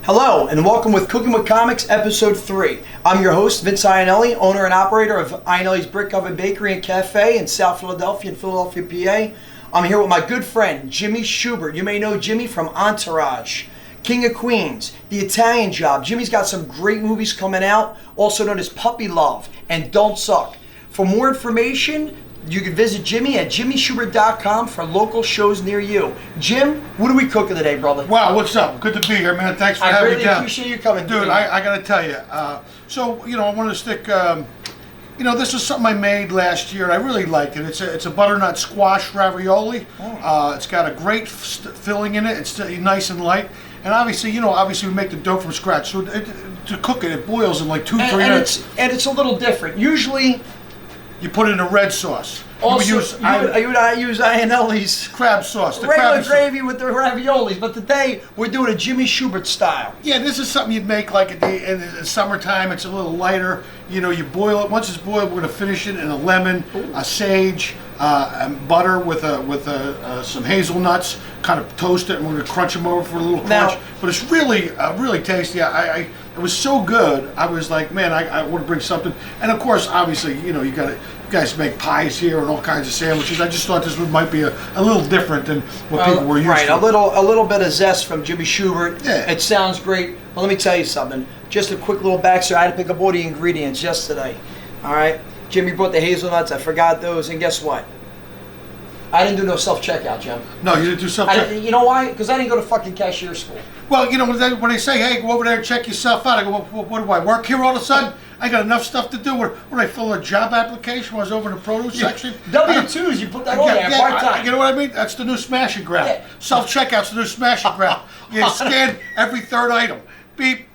Hello and welcome with Cooking with Comics episode 3. I'm your host Vince Iannelli, owner and operator of Iannelli's Brick Oven Bakery and Cafe in South Philadelphia and Philadelphia, PA. I'm here with my good friend Jimmy Shubert. You may know Jimmy from Entourage, King of Queens, The Italian Job. Jimmy's got some great movies coming out, also known as Puppy Love and Don't Suck. For more information, you can visit Jimmy at jimmyshubert.com for local shows near you. Jim, what are we cooking today, brother? Wow, what's up? Good to be here, man. Thanks for having me down. I really appreciate you coming. Dude, I got to tell you. I wanted to stick, this is something I made last year. I really like it. It's a butternut squash ravioli. It's got a great filling in it. It's nice and light. And obviously we make the dough from scratch. So to cook it, it boils in like 2-3 minutes. And it's a little different. Usually, you put it in a red sauce. Also, you would use Iannelli's crab sauce. The regular gravy with the raviolis, but today we're doing a Jimmy Shubert style. Yeah, this is something you'd make like in the summertime. It's a little lighter. You boil it. Once it's boiled, we're going to finish it in a lemon, a sage, and butter with some hazelnuts. Kind of toast it, and we're going to crunch them over for a little crunch. But it's really, really tasty. It was so good. I was like, man, I want to bring something. And of course, obviously, you guys make pies here and all kinds of sandwiches. I just thought this might be a little different than what people were used to. Right, a little bit of zest from Jimmy Shubert. Yeah. It sounds great. Well, let me tell you something. Just a quick little backstory. I had to pick up all the ingredients yesterday. All right, Jimmy brought the hazelnuts. I forgot those, and guess what? I didn't do no self-checkout, Jim. No, you didn't do self-checkout. You know why? Because I didn't go to fucking cashier school. Well, when they say, hey, go over there and check yourself out, I go, what do I work here all of a sudden? I got enough stuff to do. When I fill a job application when I was over in the produce section. W-2s, you put that on there, part-time. You know what I mean? That's the new smash and grab. Yeah. Self-checkout's the new smash and grab. You scan every third item. Beep,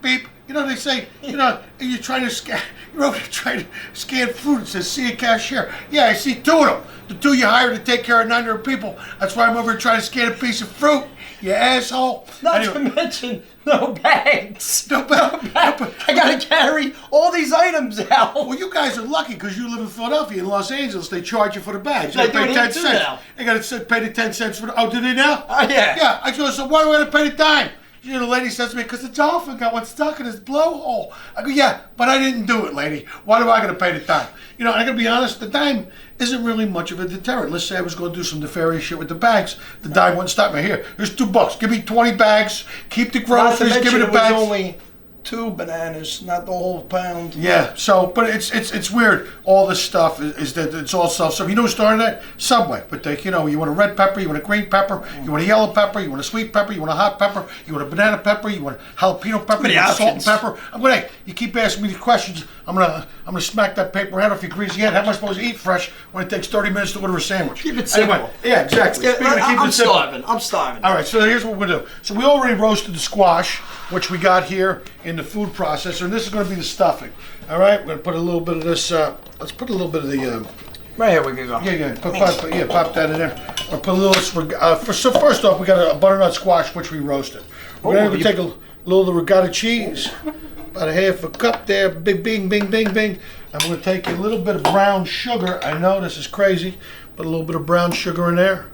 beep. They say, you're trying to scan food. It says, see a cashier. Yeah, I see 2 of them. The 2 you hired to take care of 900 people. That's why I'm over here trying to scan a piece of fruit. You asshole. Not to mention, no bags. No bags. I gotta carry all these items out. Well, you guys are lucky because you live in Philadelphia. In Los Angeles, they charge you for the bags. They You do pay it 10 here too cents. now. You got to pay the 10 cents for the... Oh, do they now? Yeah. Yeah. I go, so why do I have to pay the dime? The lady says to me, because the dolphin got one stuck in his blowhole. I go, yeah, but I didn't do it, lady. Why do I got to pay the dime? I got to be honest, the dime isn't really much of a deterrent. Let's say I was going to do some nefarious shit with the bags. The dime wouldn't stop me. Here, here's $2. Give me 20 bags. Keep the groceries. Give me the bags. It was only 2 bananas, not the whole pound. Yeah, but it's weird. All this stuff is that it's all self-serve. You know who started that? Subway. But you want a red pepper, you want a green pepper, you want a yellow pepper, you want a sweet pepper, you want a hot pepper, you want a banana pepper, you want a jalapeno pepper, you want salt and pepper. I'm going, hey, you keep asking me these questions. I'm gonna smack that paper head off your greasy head. How am I supposed to eat fresh when it takes 30 minutes to order a sandwich? Keep it simple. Anyway, yeah, exactly. I'm starving. All right, so here's what we're gonna do. So we already roasted the squash, which we got here in the food processor, and this is going to be the stuffing. All right, we're going to put a little bit of this. Let's put a little bit of the. Right here we can go. Yeah. Pop that in there. We'll put a little. So first off, we got a butternut squash, which we roasted. We're going to take a little of the regatta cheese, about a half a cup there. Bing, bing, bing, bing, bing. I'm going to take a little bit of brown sugar. I know this is crazy. Put a little bit of brown sugar in there.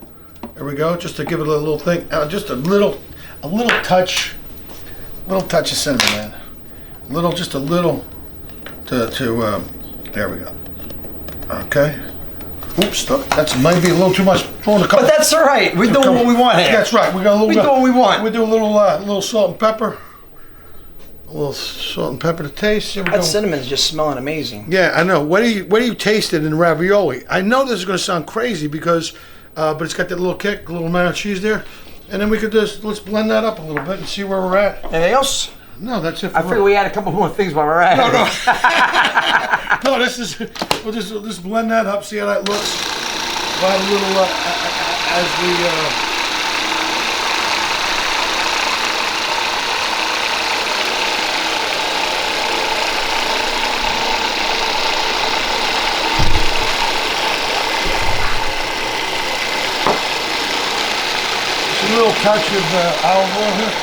There we go, just to give it a little thing. Just a little touch. Little touch of cinnamon, man. Just a little there we go. Okay. Oops, that's maybe a little too much. But that's all right. We're doing what we want here. That's right. We doing what we want. We do a little salt and pepper. A little salt and pepper to taste. That cinnamon's just smelling amazing. Yeah, I know. What do you taste it in ravioli? I know this is going to sound crazy because, but it's got that little kick, a little amount of cheese there. And then we could let's blend that up a little bit and see where we're at. Anything else? No, that's it. I figured we had a couple more things while we're at it. No. No, we'll just blend that up, see how that looks. Add a little as we. A little touch of olive oil here.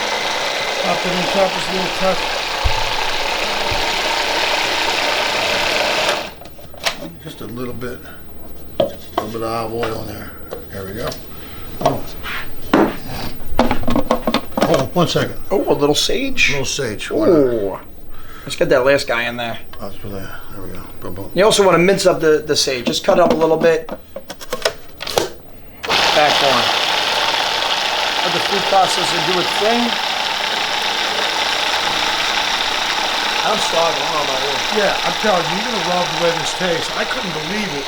Pop it on top, just a little touch. Just a little bit of olive oil in there. There we go. hold on 1 second. Oh, a little sage. A little sage. Oh. Let's get that last guy in there. Oh, that's really, there we go. Boom, boom. You also want to mince up the sage. Just cut it up a little bit. Back on. Let the food processor do its thing. I'm starving. I don't know about you. Yeah, I'm telling you, you're gonna love the way this tastes. I couldn't believe it.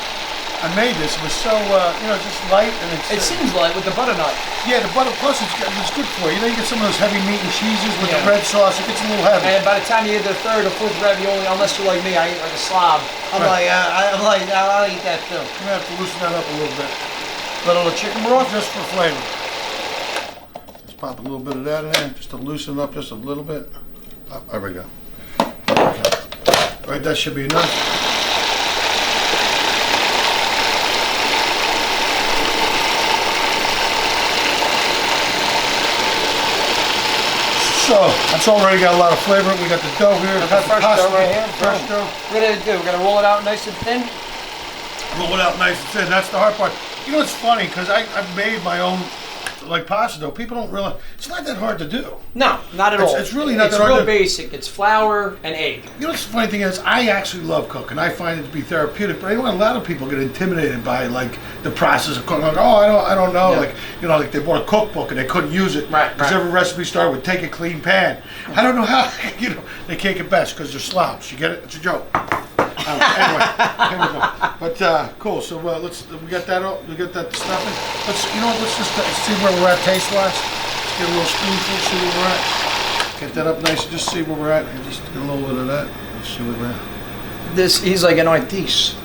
I made this. It was so, just light and It seems like with the butternut. Yeah, the butter. Plus, it's good for you. You know, you get some of those heavy meat and cheeses with the red sauce. It gets a little heavy. And by the time you get the third or fourth ravioli, unless you're like me, I eat like a slob. I'm like, I'll eat that too. I'm gonna have to loosen that up a little bit. Little chicken broth, Just for flavor. Just pop a little bit of that in there, just to loosen up just a little bit. Oh, there we go. Okay. Right, that should be enough. So, that's already got a lot of flavor. We got the dough here. the fresh dough right here. Fresh dough. What we're gonna roll it out nice and thin. Roll it out nice and thin. That's the hard part. You know, it's funny because I've made my own like pasta dough. People don't realize it's not that hard to do. No, not at all. It's really not that hard. hard. It's real basic. It's flour and egg. You know what's the funny thing is, I actually love cooking. I find it to be therapeutic. But I know a lot of people get intimidated by like the process of cooking. Like, oh, I don't know. Yeah. Like, you know, like they bought a cookbook and they couldn't use it. Right. Because every recipe started with take a clean pan. I don't know how. You know, they can't get best because they're slobs. You get it? It's a joke. Anyway, here we go. But cool. So we got that. We got that stuffing. Let's just see where we're at taste wise. Let's get a little spoonful. See where we're at. Get that up nice and just see where we're at. And just get a little bit of that. Let's see where we're at. He's like an artiste.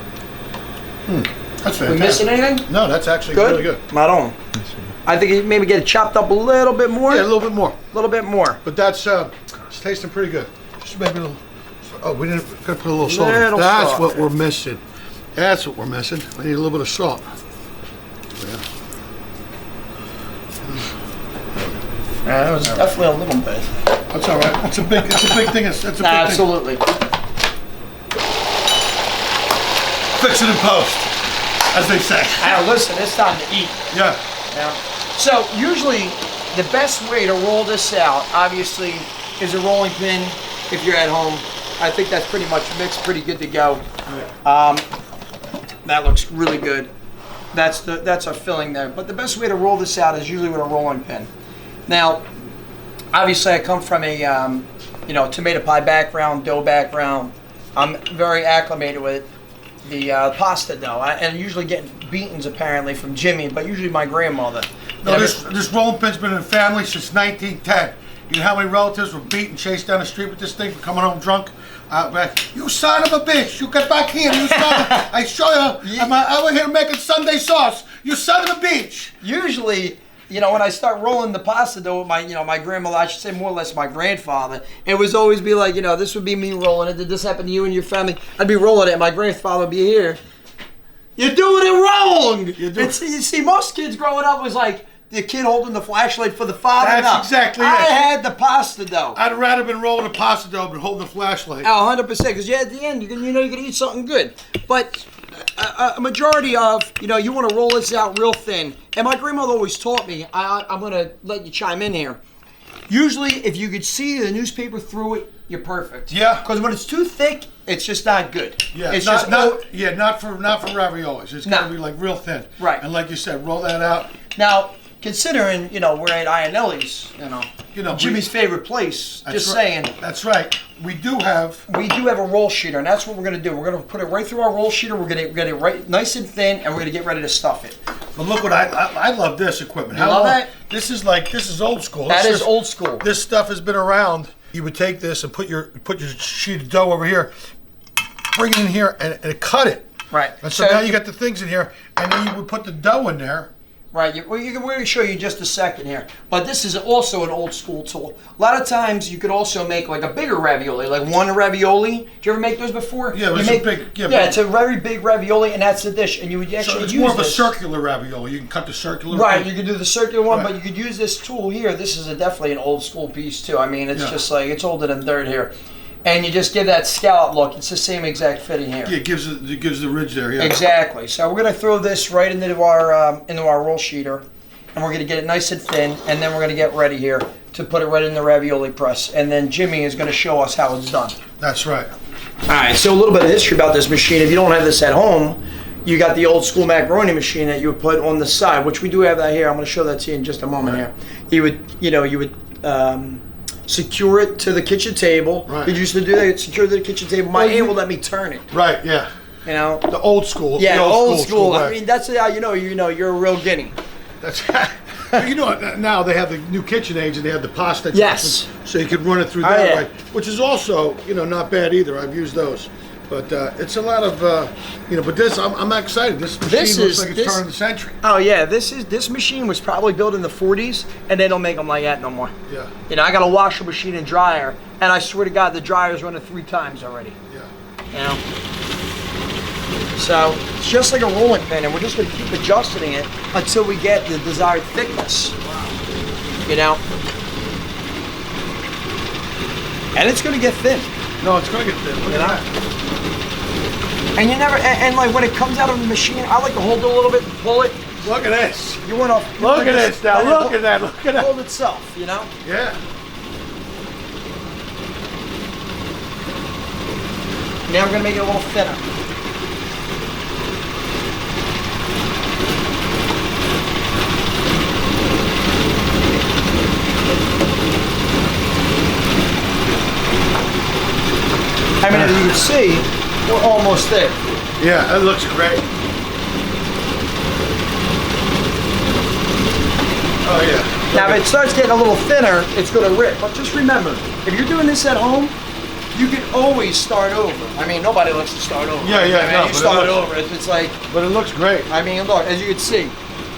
That's fantastic. We missing anything? No, that's actually Good. really good. Maron. I think you maybe get it chopped up a little bit more. Yeah, a little bit more. A little bit more. But that's it's tasting pretty good. Just maybe a little. Oh, we didn't. Gotta put a little salt. Little That's salt. what we're missing. That's what we're missing. We need a little bit of salt. Yeah. It was definitely a little bit. That's all right. It's a big thing. It's a big Absolutely. thing. Fix it in post, as they say. Now listen, it's time to eat. Yeah. Yeah. So usually the best way to roll this out, obviously, is a rolling pin if you're at home. I think that's pretty much mixed, pretty good to go. That looks really good. That's our filling there. But the best way to roll this out is usually with a rolling pin. Now, obviously, I come from a tomato pie background, dough background. I'm very acclimated with the pasta dough. And usually getting beatings apparently from Jimmy, but usually my grandmother. No, this rolling pin's been in the family since 1910. You know how many relatives were beaten, chased down the street with this thing for coming home drunk? You son of a bitch! You get back here! You son of I show you! I'm over here making Sunday sauce! You son of a bitch! Usually, when I start rolling the pasta dough with my grandmother, I should say more or less my grandfather, it was always be like, this would be me rolling it. Did this happen to you and your family? I'd be rolling it, and my grandfather would be here. You're doing it wrong! You see, most kids growing up was like, the kid holding the flashlight for the father. That's exactly it. I had the pasta dough. I'd rather been rolling the pasta dough than holding the flashlight. Oh, 100%. Because at the end, you can eat something good. But a majority of, you want to roll this out real thin. And my grandmother always taught me, I'm going to let you chime in here. Usually, if you could see the newspaper through it, you're perfect. Yeah. Because when it's too thick, it's just not good. Yeah. It's not for raviolis. It's got to be like real thin. Right. And like you said, roll that out. Now, considering, we're at Ionelli's, Jimmy's favorite place, just saying. That's right. We do have a roll sheeter, and that's what we're going to do. We're going to put it right through our roll sheeter. We're going to get it right nice and thin, and we're going to get ready to stuff it. But look what I love this equipment. You love that? This is old school. That is old school. This stuff has been around. You would take this and put your sheet of dough over here, bring it in here, and cut it. Right. And so now you got the things in here, and then you would put the dough in there. Right, we're going to show you in just a second here. But this is also an old school tool. A lot of times you could also make like a bigger ravioli, like one ravioli. Did you ever make those before? Yeah, it's a very big ravioli, and that's the dish. And you would actually it's use more of a this. circular ravioli. You can cut the circular. Right, you could do the circular one, Right. but you could use this tool here. This is definitely an old school piece too. I mean, it's just like, it's older than dirt here. And you just give that scallop look. It's the same exact fitting here. Yeah, it gives the ridge there. Yeah. Exactly. So we're going to throw this right into our roll sheeter, and we're going to get it nice and thin, and then we're going to get ready here to put it right in the ravioli press. And then Jimmy is going to show us how it's done. That's right. All right, so a little bit of history about this machine. If you don't have this at home, you got the old school macaroni machine that you would put on the side, which we do have that here. I'm going to show that to you in just a moment here. You would secure it to the kitchen table. Right. You used to do that, secure it to the kitchen table. My aunt would let me turn it. Right, yeah. You know? The old school. Yeah, the old school. right. I mean, that's how you know you're a real guinea. That's you know now they have the new KitchenAids and they have the pasta. Yes. So you could run it through that way, which is also not bad either. I've used those, but it's a lot of But this I'm excited. This machine looks like it's turning the century. Oh yeah, this machine was probably built in the 40s, and they don't make them like that no more. Yeah. I got a washer machine and dryer, and I swear to God, the dryer's running 3 times already. Yeah. So it's just like a rolling pin, and we're just going to keep adjusting it until we get the desired thickness. Wow. And it's going to get thin. No, it's going to get thin. Look at that. And you never, and like when it comes out of the machine, I like to hold it a little bit and pull it. Look at this. You want to look at this now. Look at that. Look at that. Hold itself, Yeah. Now we're going to make it a little thinner. I mean, as you can see, we're almost there. Yeah, that looks great. Oh yeah. Now, if it starts getting a little thinner, it's going to rip. But just remember, if you're doing this at home, you can always start over. I mean, nobody likes to start over. Yeah, yeah. I mean, you start over. It's like. But it looks great. I mean, look, as you can see,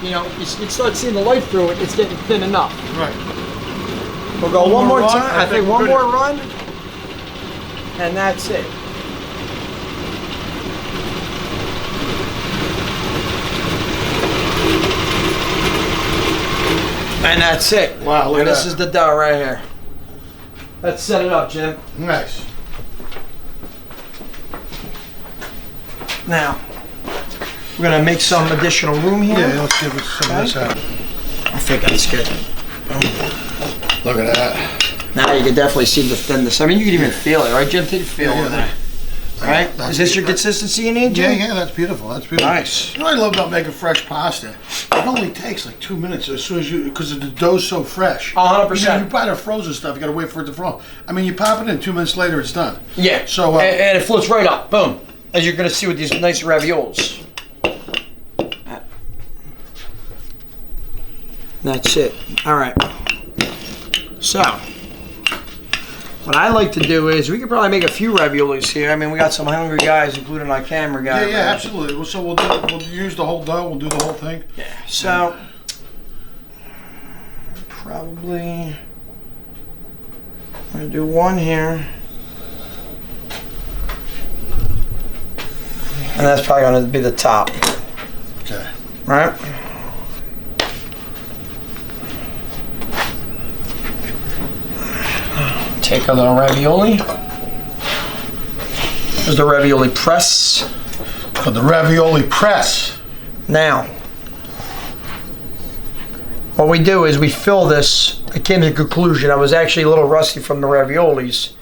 you start seeing the light through it. It's getting thin enough. Right. We'll go one more run. time. I think one more run, and that's it. And that's it. Wow, look and at this that. is the dough right here. Let's set it up, Jim. Nice. Now, we're going to make some additional room here. Yeah, let's give it some of this out. I think that's good. Look at that. Now you can definitely see the thinness. I mean, you can even feel it, right, Jim? Take a feel of that. Right? Is this your consistency you need, Jim? Yeah, that's beautiful. That's beautiful. Nice. You know what I love about making fresh pasta? It only takes like 2 minutes as soon as because the dough's so fresh. 100%. You buy the frozen stuff, you got to wait for it to froze. I mean, you pop it in, 2 minutes later, it's done. Yeah. So and it floats right up. Boom. As you're going to see with these nice raviolis. That's it. All right. So, what I like to do is, we could probably make a few raviolis here. I mean, we got some hungry guys, including our camera guy. Yeah, absolutely. Well, so we'll use the whole dough. We'll do the whole thing. Yeah. So, probably, I'm going to do one here. And that's probably going to be the top. Okay. Right? Take a little ravioli. There's the ravioli press. For the ravioli press. Now, what we do is we fill this. I came to the conclusion I was actually a little rusty from the raviolis.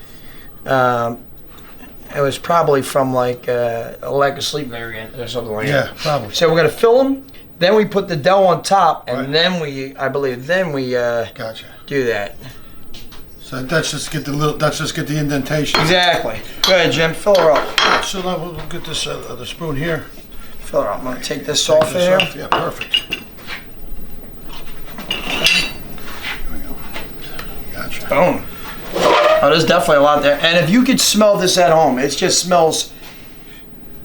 It was probably from like a lack of sleep variant or something like that. Yeah, probably. So we're gonna fill them. Then we put the dough on top, and Right. then I believe we Gotcha. do that. So that's just get the indentation. Exactly. Go ahead, Jim. Fill her up. So now we'll get this the spoon here. Fill her up. I'm gonna take this off of This here. off. Yeah, perfect. Here we go. Gotcha. Boom. Oh, there's definitely a lot there. And if you could smell this at home, it just smells.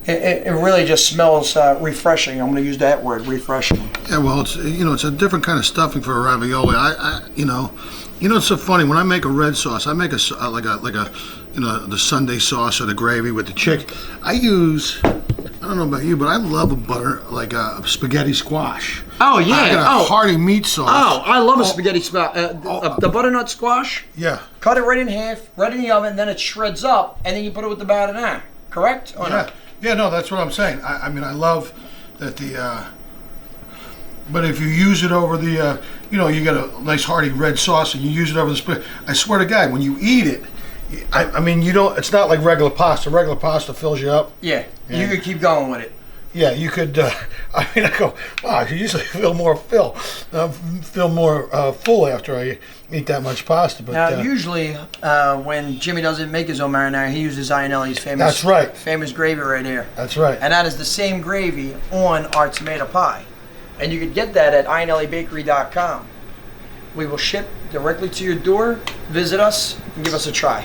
It really just smells refreshing. I'm going to use that word, refreshing. Yeah, well, it's it's a different kind of stuffing for a ravioli. It's so funny when I make a red sauce. I make a the Sunday sauce or the gravy with the chick. I use, I don't know about you, but I love a butter like a spaghetti squash. Oh yeah. I got a hearty meat sauce. Oh, I love a spaghetti squash. The butternut squash. Yeah. Cut it right in half, right in the oven, then it shreds up, and then you put it with the butternut. Correct? Or Yeah. not? Yeah. No, that's what I'm saying. I mean, I love that But if you use it over the, you got a nice hearty red sauce and you use it over the split, I swear to God, when you eat it, I mean, you don't. It's not like regular pasta. Regular pasta fills you up. Yeah, you could keep going with it. Yeah, you could. I mean, I go, wow. I usually feel more full after I eat that much pasta. But now, usually, when Jimmy doesn't make his own marinara, he uses Iannelli's famous. That's right. Famous gravy right here. That's right. And that is the same gravy on our tomato pie, and you could get that at iannellibakery.com. We will ship directly to your door. Visit us and give us a try.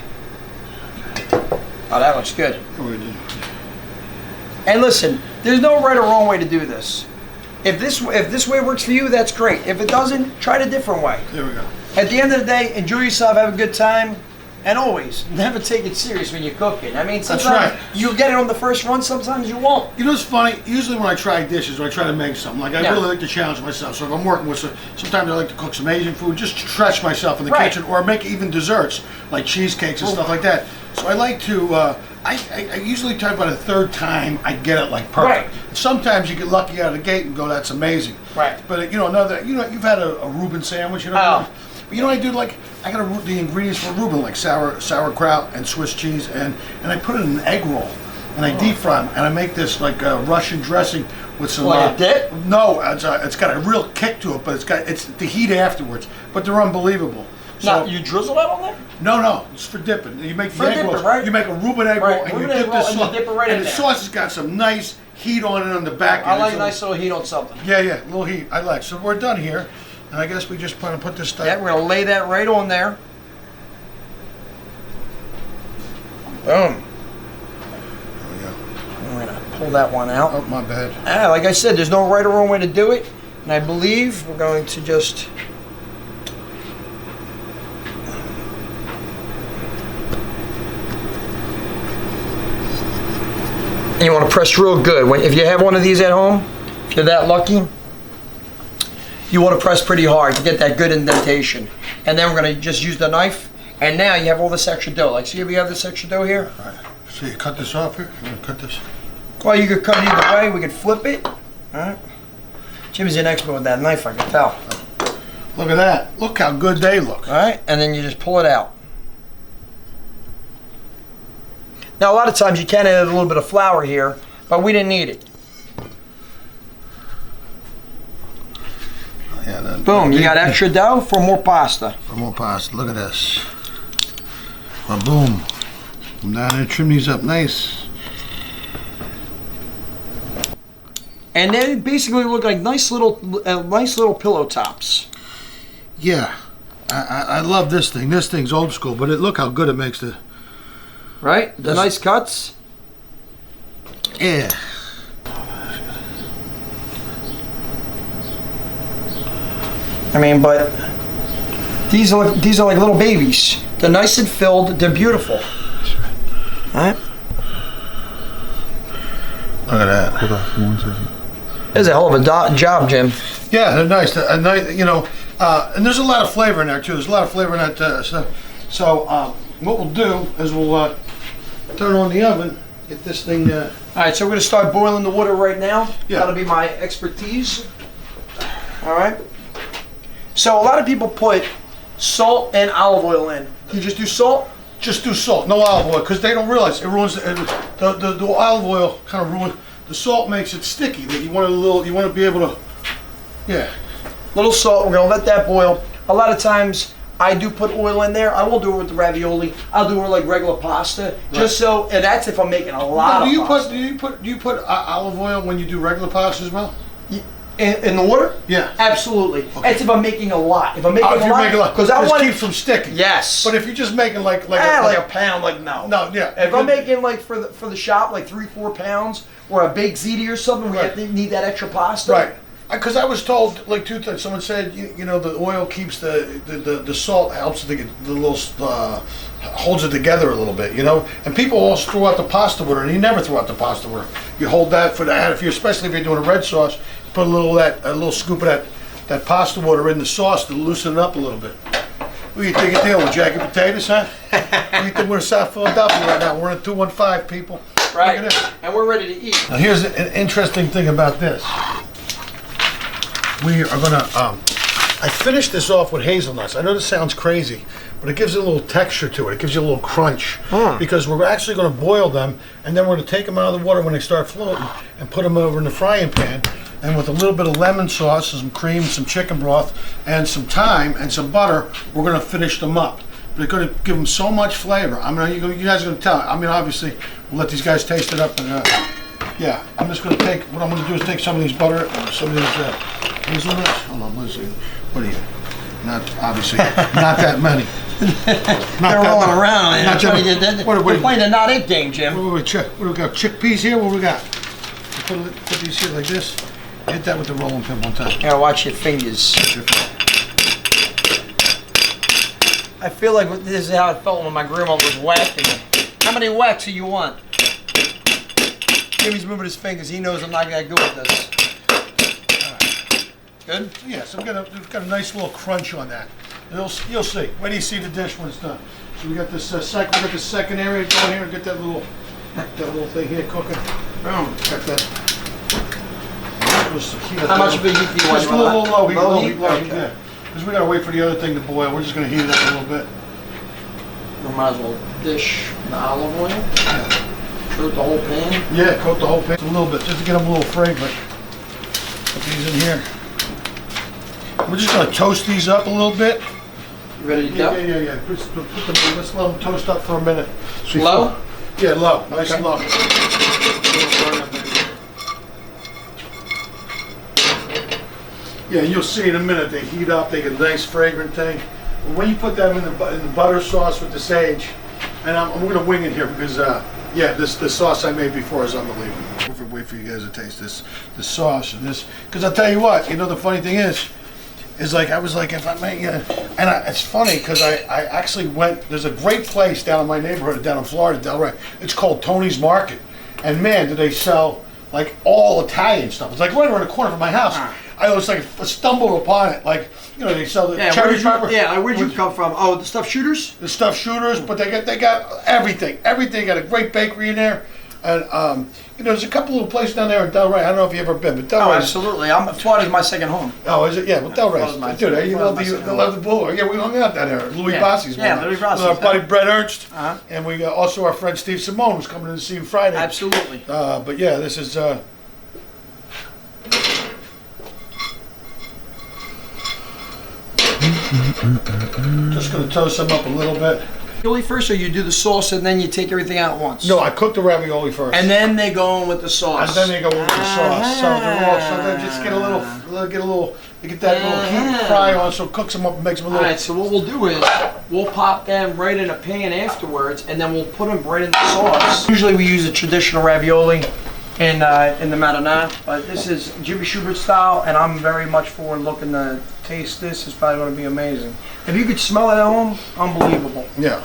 Oh, that looks good. And listen, there's no right or wrong way to do this. If this way works for you, that's great. If it doesn't, try it a different way. There we go. At the end of the day, enjoy yourself, have a good time, and always never take it serious when you're cooking. I mean, sometimes you'll get it on the first run, sometimes you won't. You know what's funny? Usually when I try dishes or I try to make something, like I really like to challenge myself. So if I'm working with sometimes I like to cook some Asian food, just to stretch myself in the kitchen, or make even desserts like cheesecakes and stuff like that. So I like to. I usually try about a third time I get it like perfect. Right. Sometimes you get lucky out of the gate and go, that's amazing. Right. But you've had a Reuben sandwich, But you know what I do? Like I got the ingredients for Reuben, like sauerkraut and Swiss cheese, and I put it in an egg roll, and I deep fry them, and I make this like Russian dressing with some. Like a dip? No, it's got a real kick to it, but it's the heat afterwards. But they're unbelievable. So you drizzle that on there? No, it's for dipping. You make the egg rolls. Right? You make a Reuben egg roll and you dip the sauce. And the sauce has got some nice heat on it on the back. I like a nice little heat on something. Yeah, a little heat. I like. So we're done here, and I guess we just plan to put this stuff. Yeah, we're gonna lay that right on there. Boom. There we go. I'm gonna pull that one out. Oh, my bad. Like I said, there's no right or wrong way to do it, and I believe we're going to just. And you want to press real good. If you have one of these at home, if you're that lucky, you want to press pretty hard to get that good indentation. And then we're going to just use the knife, and now you have all this extra dough. Like, see, we have this extra dough here. All right. So you cut this off here? I'm going to cut this. Well, you could cut it either way. We could flip it. All right. Jimmy's an expert with that knife, I can tell. Look at that. Look how good they look. All right, and then you just pull it out. Now, a lot of times you can add a little bit of flour here, but we didn't need it. Yeah, boom, you got extra dough for more pasta. For more pasta. Look at this. Well, boom. Come down there, trim these up nice. And they basically look like nice little pillow tops. Yeah, I love this thing. This thing's old school, but look how good it makes the. Right? The nice cuts? Yeah. I mean, but these are like little babies. They're nice and filled. They're beautiful. All right? Look at that. Hold on 1 second. That's a hell of a job, Jim. Yeah, they're nice. And there's a lot of flavor in there, too. There's a lot of flavor in that stuff. So, what we'll do is we'll turn on the oven, get this thing. All right, so we're going to start boiling the water right now. Yeah. That'll be my expertise. All right. So a lot of people put salt and olive oil in. You just do salt? Just do salt, no olive oil, because they don't realize it ruins the olive oil. Kind of ruins the salt, makes it sticky. That you want you want to be able to, yeah. Little salt. We're going to let that boil. A lot of times I do put oil in there. I won't do it with the ravioli. I'll do it like regular pasta, just so. And that's if I'm making a lot of pasta. Do you put olive oil when you do regular pasta as well? In the water? Yeah. Absolutely. Okay. That's if I'm making a lot. If I'm making a lot, because I want to keep from sticking. Yes. But if you're just making like a pound, no. No, yeah. If I'm making like for the shop, like 3-4 pounds, or a big ziti or something, we have to need that extra pasta. Right. Because I was told like 2 things. Someone said the oil keeps the salt helps the little holds it together a little bit, And people always throw out the pasta water, and you never throw out the pasta water. You hold that for that. Especially if you're doing a red sauce, put a little scoop of that pasta water in the sauce to loosen it up a little bit. What do you think you're dealing with, jacket potatoes, huh? What do you think we're in South Philadelphia right now? We're in 215, people. Right. And we're ready to eat. Now here's an interesting thing about this. we are gonna, I finished this off with hazelnuts. I know this sounds crazy, but it gives it a little texture to it. It gives you a little crunch. Because we're actually gonna boil them, and then we're gonna take them out of the water when they start floating, and put them over in the frying pan. And with a little bit of lemon sauce, some cream, some chicken broth, and some thyme, and some butter, we're gonna finish them up. But it's gonna give them so much flavor. I mean, you guys are gonna tell. I mean, obviously, we'll let these guys taste it up, and yeah, I'm just gonna take. What I'm gonna do is take some of these butter, some of these hazelnuts. Hold on, let's see. What are you? Not obviously, not that many. They're rolling around. Man. Not trying to get that. We're playing the not it game, Jim. What do we got? Chickpeas here. What do we got? Put these here like this. Hit that with the rolling pin one time. Yeah, watch your fingers. I feel like this is how it felt when my grandma was whacking me. How many whacks do you want? Jimmy's moving his fingers. He knows I'm not that good with this. Good? Yeah, so we've got a nice little crunch on that. You'll see. Wait till you see the dish when it's done. So we got this second area going here and get that little thing here cooking. Boom. Got that. How much of a heat do you want? Just a little low heat. Low heat? Yeah. Because we gotta wait for the other thing to boil. We're just gonna heat it up a little bit. We might as well dish the olive oil. Yeah. Coat the whole pan. Yeah, coat the whole pan a little bit, just to get them a little fragrant. Put these in here. We're just gonna toast these up a little bit. You ready to go? Yeah. Let's let them toast up for a minute. Low? Yeah, low. Nice and low. Yeah, you'll see in a minute they heat up. They get a nice fragrant thing. When you put them in the butter sauce with the sage, and I'm gonna wing it here because yeah, this sauce I made before is unbelievable. Wait for you guys to taste this sauce and this, because I'll tell you what. You know the funny thing is like I was like if I make it's funny because I actually went. There's a great place down in my neighborhood down in Florida, Delray. It's called Tony's Market, and man, do they sell like all Italian stuff. It's like right around the corner from my house. I was like stumbled upon it. Like, you know, they sell the cherry pepper. Yeah, where'd you come from? Oh, the stuffed shooters? The stuffed shooters, but they got everything. Everything. Got a great bakery in there. And you know, there's a couple little places down there in Delray. I don't know if you've ever been, but Delray. Oh, absolutely. Florida's my second home. Oh, is it? Yeah, well, Delray. Dude, you love the boulevard. Yeah, we hung out down there. Louis Bossi's. Yeah, Louis Bossi's. With our buddy Brett Ernst, and we got also our friend Steve Simone, who's coming in to see you Friday. Absolutely. But yeah, this is. Just going to toast them up a little bit. Ravioli first, or you do the sauce and then you take everything out at once? No, I cook the ravioli first. And then they go in with the sauce. And then they go with the sauce. So they're all, so they just get that little heat fry on, so it cooks them up and makes them a little. All right, so what we'll do is we'll pop them right in a pan afterwards, and then we'll put them right in the sauce. Usually we use a traditional ravioli in the marinara, but this is Jimmy Shubert style, and I'm very much forward looking to taste this. It's probably going to be amazing. If you could smell it at home, unbelievable. Yeah.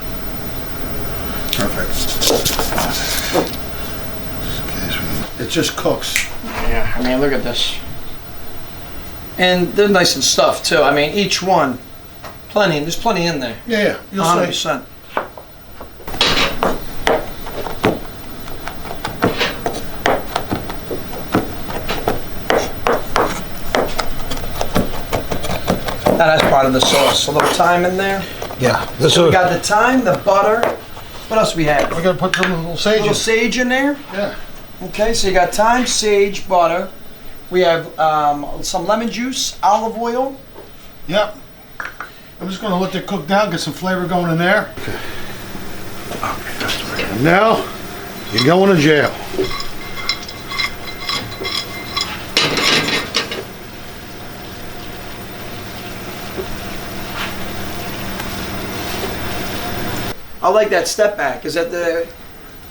Perfect. It just cooks. Yeah, I mean, look at this. And they're nice and stuffed too. I mean, each one, there's plenty in there. Yeah, you'll 100%. Now that's part of the sauce. A little thyme in there. Yeah. So we got the thyme, the butter. What else we have? We're gonna put some little sage. A little sage in there. Yeah. Okay, so you got thyme, sage, butter. We have some lemon juice, olive oil. Yep. I'm just gonna let it cook down, get some flavor going in there. Okay. And now you're going to jail. I like that step back. Is that the?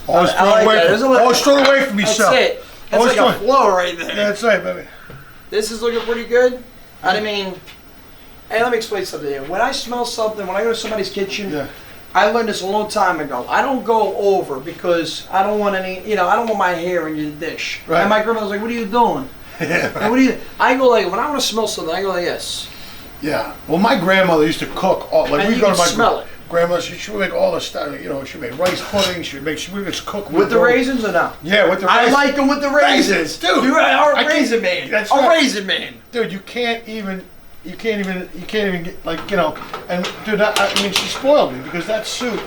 Always throw away from yourself. That's it. That's like a flow right there. Yeah, that's right, baby. This is looking pretty good. I mean, hey, let me explain something here. When I smell something, when I go to somebody's kitchen, I learned this a long time ago. I don't go over because I don't want any, I don't want my hair in your dish. Right. And my grandma was like, "What are you doing?" Yeah. Right. And I go like, when I want to smell something, I go like this. Yeah. Well, my grandmother used to cook. Like and we you go can to my smell it. Grandma, she would make all the stuff. You know, she would make rice pudding. She would just cook with the raisins or no? Yeah, with the raisins. I like them with the raisins, dude. You are a raisin man. That's a right. raisin man, dude. You can't even get, like, you know. And dude, I mean, she spoiled me because that soup,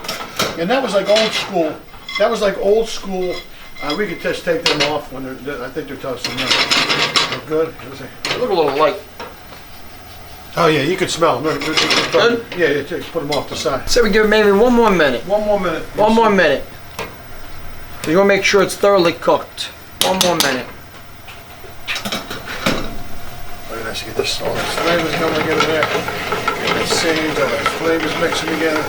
and that was like old school. That was like old school. We could just take them off when they're. I think they're toasted now. They're good. They look a little light. Oh yeah, you could smell them. Good? Yeah, put them off the side. So we give it maybe 1 more minute. 1 more minute. One more minute. You want to make sure it's thoroughly cooked. 1 more minute. Look at this. Get this. All those flavors going together there. Get that sage, all those flavors mixing together.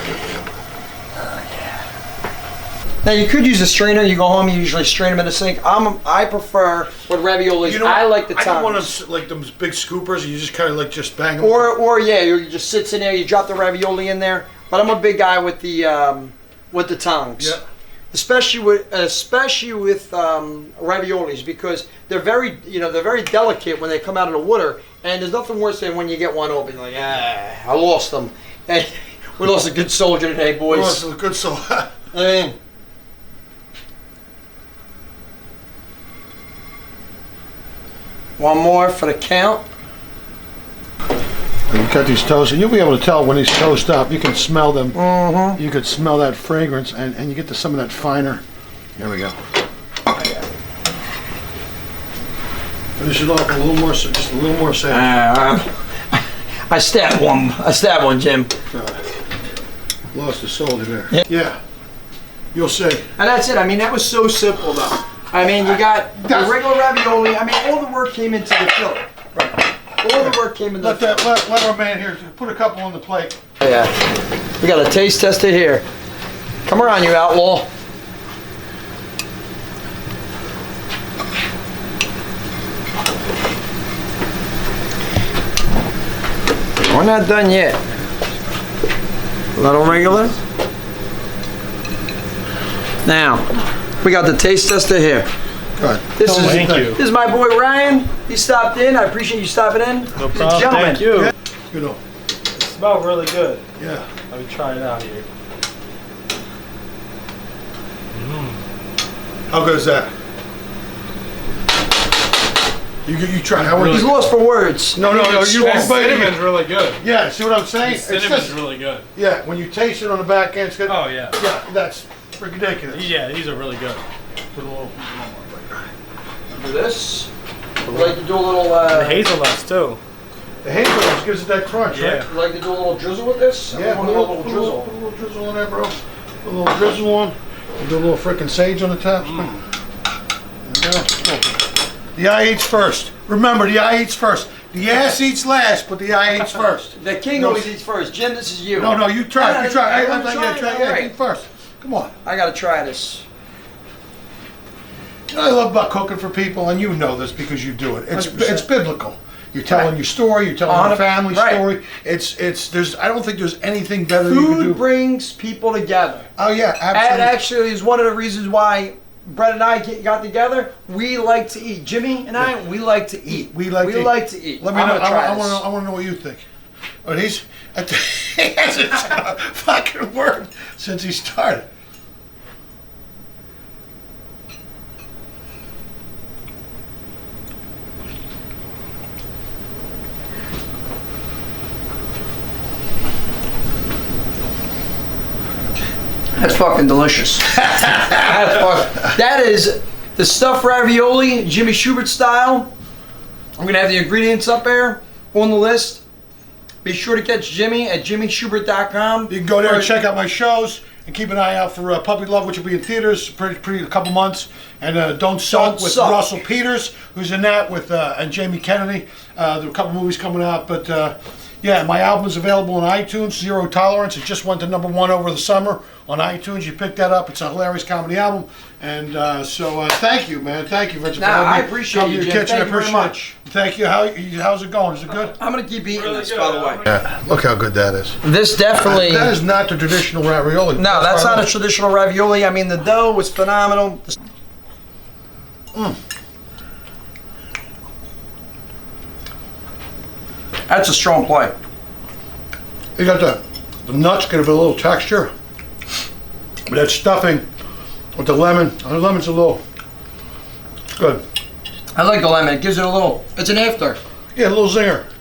Now you could use a strainer. You go home, you usually strain them in the sink. I prefer with raviolis. You know, I like the tongs. I don't want to like those big scoopers. You just kind of like just bang them. Or yeah, you just sits in there. You drop the ravioli in there. But I'm a big guy with the tongs. Yeah. Especially with raviolis because they're very delicate when they come out of the water. And there's nothing worse than when you get one open, like I lost them. Hey, we lost a good soldier today, boys. We lost a good soldier. I mean. One more for the count. You cut these toast, and you'll be able to tell when these toast up. You can smell them. Mm-hmm. You could smell that fragrance, and you get to some of that finer. There we go. Finish it off with a little more, just a little more sage. I stabbed one. Jim. Lost the soldier there. Yeah. You'll see. And that's it. I mean, that was so simple, though. I mean, you got the regular ravioli. I mean, all the work came into the filling. Right. All the work came into the filling. Let our man here put a couple on the plate. Yeah. We got a taste tester here. Come around, you outlaw. We're not done yet. A little regular. Now, we got the taste tester here. Good. This Thank you. is my boy Ryan. He stopped in. I appreciate you stopping in. No He's problem. a gentleman. Thank you. Yeah. You know. It smells really good. Yeah. Let me try it out here. How good is that? You try. How He's lost for words. No. You Cinnamon's really good. Yeah. See what I'm saying? Cinnamon's really good. Yeah. When you taste it on the back end, it's good. Oh yeah. Yeah. That's ridiculous. Yeah, these are really good. Put a little. Do this. We'd like to do a little. The hazelnuts too. The hazelnuts gives it that crunch, Yeah. right? We'd like to do a little drizzle with this. Yeah. Put a little drizzle on there, bro. Put a little drizzle on. Do a little frickin' sage on the top. The eye eats first. Remember, the eye eats first. The ass eats last, but the eye eats first. The king always eats first. Jim, this is you. No, you try. You try. I'm trying. Yeah, eat first. Come on. I gotta try this. You know what I love about cooking for people, and you know this because you do it. It's 100%. biblical. You're telling your story. You're telling your family Right. story. There's. I don't think there's anything better you can do. Food brings people together. Oh yeah, And absolutely. actually is one of the reasons why Brett and I got together. We like to eat. Jimmy and I, we like to eat. We like to eat. Let me I'm know. gonna try I this. want to know what you think. But he hasn't said a fucking word since he started. That's fucking delicious. That is the stuffed ravioli, Jimmy Shubert style. I'm gonna have the ingredients up there on the list. Be sure to catch Jimmy at jimmyshubert.com. You can go there and check out my shows and keep an eye out for Puppy Love, which will be in theaters pretty a couple months. And Don't Suck with Russell Peters, who's in that with and Jamie Kennedy. There are a couple movies coming out, but yeah, my album is available on iTunes. Zero Tolerance. It just went to #1 over the summer on iTunes. You pick that up. It's a hilarious comedy album. And so thank you, man. Thank you, Richard. for having I me appreciate come you, to your Jim. kitchen. Thank I you very appreciate much. it. Thank you. How's it going? Is it good? I'm gonna keep eating Really this, good. by the way. Yeah. Look how good that is. This definitely. That is not the traditional ravioli. No, that's not a traditional ravioli. I mean, the dough was phenomenal. That's a strong play. You got the The nuts give it a little texture. But that stuffing with the lemon's a little, it's good. I like the lemon. It gives it a little, it's an after. Yeah, a little zinger.